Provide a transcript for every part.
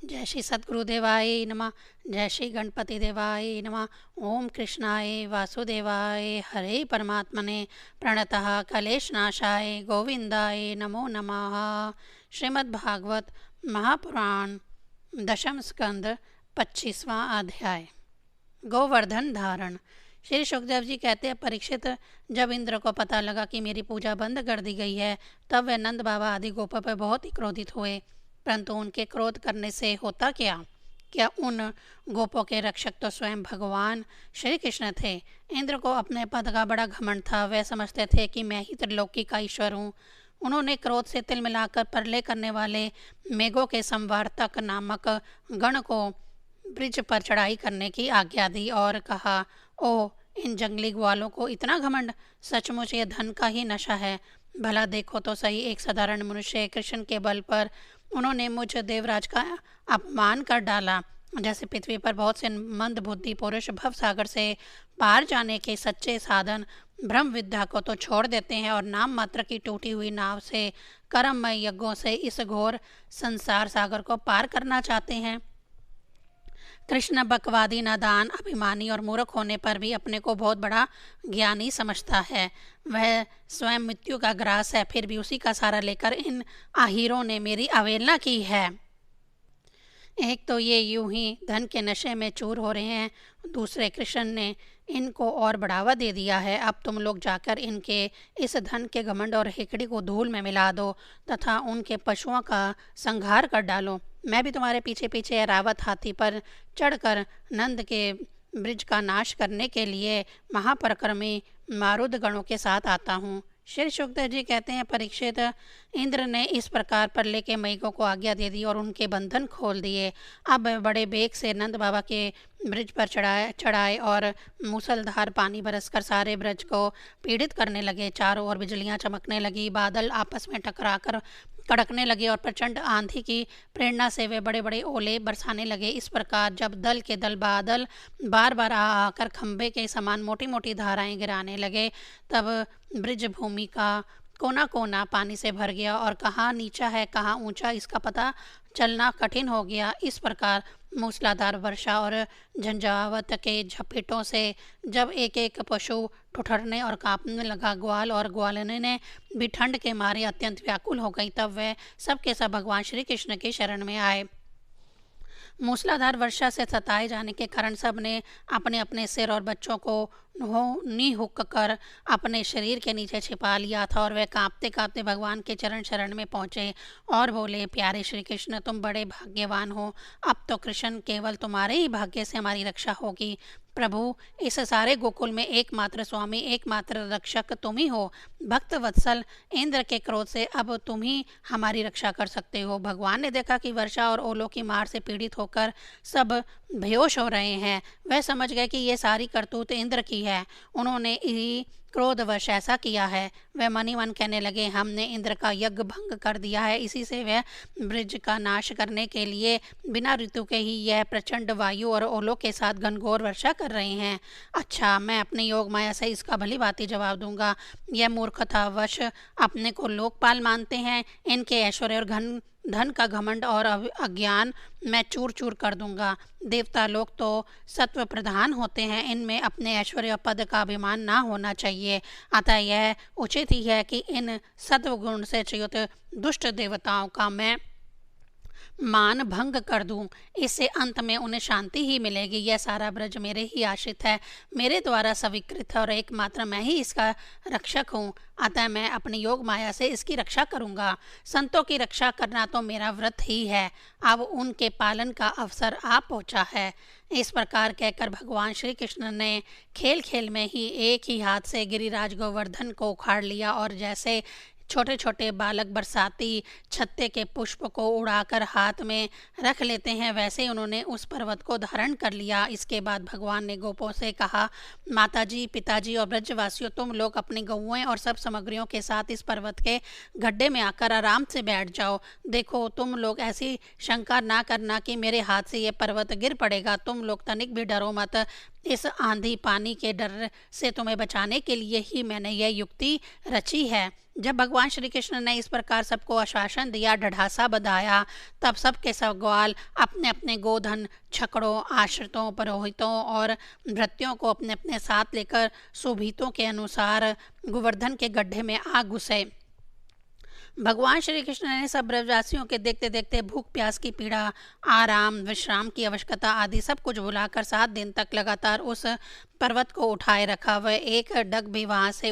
जय श्री सद्गुरुदेवाय नमः। जय श्री गणपति देवाय नमः। ओम कृष्णाय वासुदेवाय हरे परमात्मने प्रणतः कलेशनाशाय गोविंदाय नमो नमः। श्रीमद्भागवत महापुराण दशम स्कंद 25वां अध्याय गोवर्धन धारण। श्री सुखदेव जी कहते हैं, परीक्षित, जब इंद्र को पता लगा कि मेरी पूजा बंद कर दी गई है तब वे नंद बाबा आदि गोपों पर बहुत ही क्रोधित हुए। परंतु उनके क्रोध करने से होता क्या उन गोपों के रक्षक तो स्वयं भगवान श्री कृष्ण थे। इंद्र को अपने पद का बड़ा घमंड था। वे समझते थे कि मैं ही त्रिलोकी का ईश्वर हूँ। उन्होंने क्रोध से तिल मिलाकर प्रलय करने वाले मेघों के संवार्तक नामक गण को ब्रिज पर चढ़ाई करने की आज्ञा दी और कहा, ओ इन जंगली ग्वालों को इतना घमंड! सचमुच ये धन का ही नशा है। भला देखो तो सही, एक साधारण मनुष्य कृष्ण के बल पर उन्होंने मुझ देवराज का अपमान कर डाला। जैसे पृथ्वी पर बहुत से मंद बुद्धि पुरुष भव सागर से पार जाने के सच्चे साधन ब्रह्म विद्या को तो छोड़ देते हैं और नाम मात्र की टूटी हुई नाव से कर्ममय यज्ञों से इस घोर संसार सागर को पार करना चाहते हैं। कृष्ण बकवादी, नादान, अभिमानी और मूर्ख होने पर भी अपने को बहुत बड़ा ज्ञानी समझता है। वह स्वयं मृत्यु का ग्रास है, फिर भी उसी का सहारा लेकर इन आहिरों ने मेरी अवहेलना की है। एक तो ये यूं ही धन के नशे में चूर हो रहे हैं, दूसरे कृष्ण ने इनको और बढ़ावा दे दिया है। अब तुम लोग जाकर इनके इस धन के घमंड और हिकड़ी को धूल में मिला दो तथा उनके पशुओं का संहार कर डालो। मैं भी तुम्हारे पीछे पीछे ऐरावत हाथी पर चढ़कर नंद के ब्रिज का नाश करने के लिए महापराक्रमी मारुद गणों के साथ आता हूँ। श्री सुखदेव जी कहते हैं, परीक्षित, इंद्र ने इस प्रकार प्रलय के मेघों को आज्ञा दे दी और उनके बंधन खोल दिए। अब बड़े बेग से नंद बाबा के ब्रिज पर चढ़ाए और मूसलधार पानी बरसकर सारे ब्रज को पीड़ित करने लगे। चारों ओर बिजलियां चमकने लगी, बादल आपस में टकराकर कड़कने लगे और प्रचंड आंधी की प्रेरणा से वे बड़े बड़े ओले बरसाने लगे। इस प्रकार जब दल के दल बादल बार बार आकर खंभे के समान मोटी मोटी धाराएं गिराने लगे तब ब्रिज भूमि का कोना कोना पानी से भर गया और कहाँ नीचा है कहाँ ऊंचा इसका पता चलना कठिन हो गया। इस प्रकार मूसलाधार वर्षा और झंझावत के झपेटों से जब एक एक पशु ठुठरने और कांपने लगा, ग्वाल और ग्वालिनी ने भी ठंड के मारे अत्यंत व्याकुल हो गई, तब वे सब के सब भगवान श्री कृष्ण की शरण में आए। मूसलाधार वर्षा से सताए जाने के कारण सब ने अपने अपने सिर और बच्चों को निहुक कर अपने शरीर के नीचे छिपा लिया था और वे कांपते कांपते भगवान के चरण शरण में पहुँचे और बोले, प्यारे श्री कृष्ण, तुम बड़े भाग्यवान हो। अब तो कृष्ण केवल तुम्हारे ही भाग्य से हमारी रक्षा होगी। प्रभु, इस सारे गोकुल में एकमात्र स्वामी, एकमात्र रक्षक तुम ही हो। भक्त वत्सल, इंद्र के क्रोध से अब तुम ही हमारी रक्षा कर सकते हो। भगवान ने देखा कि वर्षा और ओलों की मार से पीड़ित होकर सब बेहोश हो रहे हैं। वह समझ गए कि ये सारी करतूत इंद्र की है। उन्होंने ही क्रोधवश ऐसा किया है। वह मन ही मन कहने लगे, हमने इंद्र का यज्ञ भंग कर दिया है, इसी से वह ब्रिज का नाश करने के लिए बिना ऋतु के ही यह प्रचंड वायु और ओलों के साथ घनघोर वर्षा कर रहे हैं। अच्छा, मैं अपने योग माया से इसका भली भांति जवाब दूंगा। यह मूर्खतावश अपने को लोकपाल मानते हैं। इनके ऐश्वर्य और धन का घमंड और अज्ञान मैं चूर चूर कर दूंगा। देवता लोग तो सत्व प्रधान होते हैं, इनमें अपने ऐश्वर्य पद का अभिमान ना होना चाहिए। अतः यह उचित ही है कि इन सत्व गुण से च्युत दुष्ट देवताओं का मैं मान भंग कर दूं। इससे अंत में उन्हें शांति ही मिलेगी। यह सारा ब्रज मेरे ही आश्रित है, मेरे द्वारा स्वीकृत है और एकमात्र मैं ही इसका रक्षक हूँ। अतः मैं अपनी योग माया से इसकी रक्षा करूँगा। संतों की रक्षा करना तो मेरा व्रत ही है। अब उनके पालन का अवसर आ पहुँचा है। इस प्रकार कहकर भगवान श्री कृष्ण ने खेल खेल में ही एक ही हाथ से गिरिराज गोवर्धन को उखाड़ लिया और जैसे छोटे छोटे बालक बरसाती छत्ते के पुष्प को उड़ाकर हाथ में रख लेते हैं, वैसे उन्होंने उस पर्वत को धारण कर लिया। इसके बाद भगवान ने गोपों से कहा, माताजी, पिताजी और ब्रजवासियों, तुम लोग अपनी गौएं और सब सामग्रियों के साथ इस पर्वत के गड्ढे में आकर आराम से बैठ जाओ। देखो, तुम लोग ऐसी शंका ना करना कि मेरे हाथ से ये पर्वत गिर पड़ेगा। तुम लोग तनिक भी डरो मत। इस आंधी पानी के डर से तुम्हें बचाने के लिए ही मैंने यह युक्ति रची है। जब भगवान श्री कृष्ण ने इस प्रकार सबको आश्वासन दिया, ढढ़ासा बधाया, तब सबके सब ग्वाल अपने अपने गोधन, छकड़ों, आश्रितों, पुरोहितों और भृत्यों को अपने अपने साथ लेकर सुभीतों के अनुसार गोवर्धन के गड्ढे में आ घुसे। भगवान श्री कृष्ण ने सब ब्रजवासियों के देखते देखते भूख, प्यास की पीड़ा, आराम, विश्राम की आवश्यकता आदि सब कुछ भुलाकर 7 दिन तक लगातार उस पर्वत को उठाए रखा। वह एक डग भी वहां से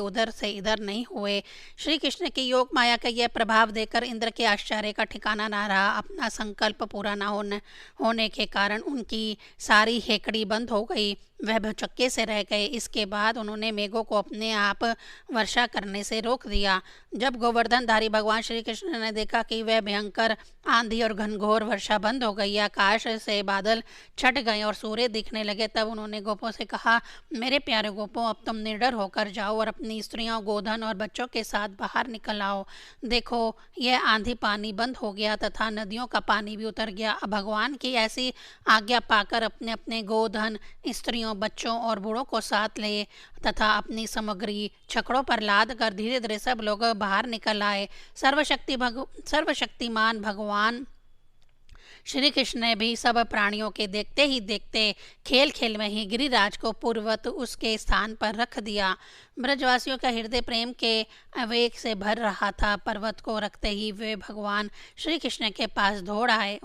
इधर नहीं हुए। श्री कृष्ण की योग माया का यह प्रभाव देकर इंद्र के आश्चर्य का ठिकाना ना रहा। अपना संकल्प पूरा न होने के कारण उनकी सारी हेकड़ी बंद हो गई। वह भौचक्के से रह गए। इसके बाद उन्होंने मेघों को अपने आप वर्षा करने से रोक दिया। जब गोवर्धनधारी भगवान श्री कृष्ण ने देखा कि वह भयंकर आंधी और घनघोर वर्षा बंद हो गई, आकाश से बादल छट गए और सूर्य दिखने लगे, तब उन्होंने गोपों से कहा, मेरे प्यारे गोपों, अब तुम निडर होकर जाओ और अपनी स्त्रियों, गोधन और बच्चों के साथ बाहर निकल आओ। देखो, यह आंधी पानी बंद हो गया तथा नदियों का पानी भी उतर गया। अब भगवान की ऐसी आज्ञा पाकर अपने अपने गोधन, स्त्रियों, बच्चों और बूढ़ों को साथ ले तथा अपनी सामग्री छकड़ों पर लाद कर धीरे धीरे सब लोग बाहर निकल आए। सर्वशक्तिमान भगवान श्री कृष्ण ने भी सब प्राणियों के देखते ही देखते खेल खेल में ही गिरिराज को पूर्ववत उसके स्थान पर रख दिया। ब्रजवासियों का हृदय प्रेम के आवेग से भर रहा था। पर्वत को रखते ही वे भगवान श्री कृष्ण के पास दौड़ आए।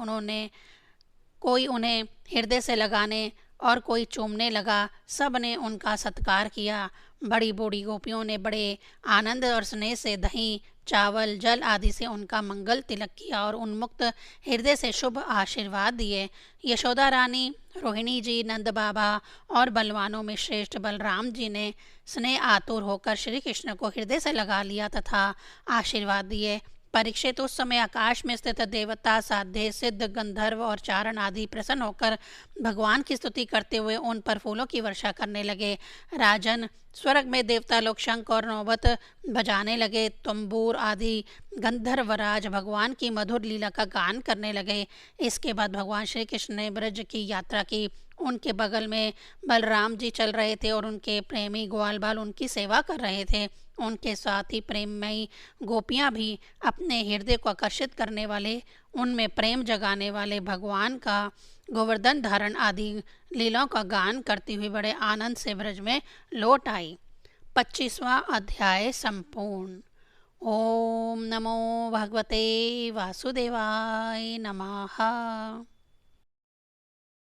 कोई उन्हें हृदय से लगाने और कोई चूमने लगा। सब ने उनका सत्कार किया। बड़ी बूढ़ी गोपियों ने बड़े आनंद और स्नेह से दही, चावल, जल आदि से उनका मंगल तिलक किया और उन्मुक्त हृदय से शुभ आशीर्वाद दिए। यशोदा रानी, रोहिणी जी, नंद बाबा और बलवानों में श्रेष्ठ बलराम जी ने स्नेह आतुर होकर श्री कृष्ण को हृदय से लगा लिया तथा आशीर्वाद दिए। परीक्षित, उस समय आकाश में स्थित देवता, साध्य, सिद्ध, गंधर्व और चारण आदि प्रसन्न होकर भगवान की स्तुति करते हुए उन पर फूलों की वर्षा करने लगे। राजन, स्वर्ग में देवता लोग शंख और नौबत बजाने लगे। तंबूर आदि गंधर्वराज भगवान की मधुर लीला का गान करने लगे। इसके बाद भगवान श्री कृष्ण ने ब्रज की यात्रा की। उनके बगल में बलराम जी चल रहे थे और उनके प्रेमी ग्वाल बाल उनकी सेवा कर रहे थे। उनके साथ ही प्रेममयी गोपियां भी अपने हृदय को आकर्षित करने वाले, उनमें प्रेम जगाने वाले भगवान का गोवर्धन धारण आदि लीलाओं का गान करती हुई बड़े आनंद से ब्रज में लौट आई। 25वां अध्याय संपूर्ण। ओम नमो भगवते वासुदेवाय नमः।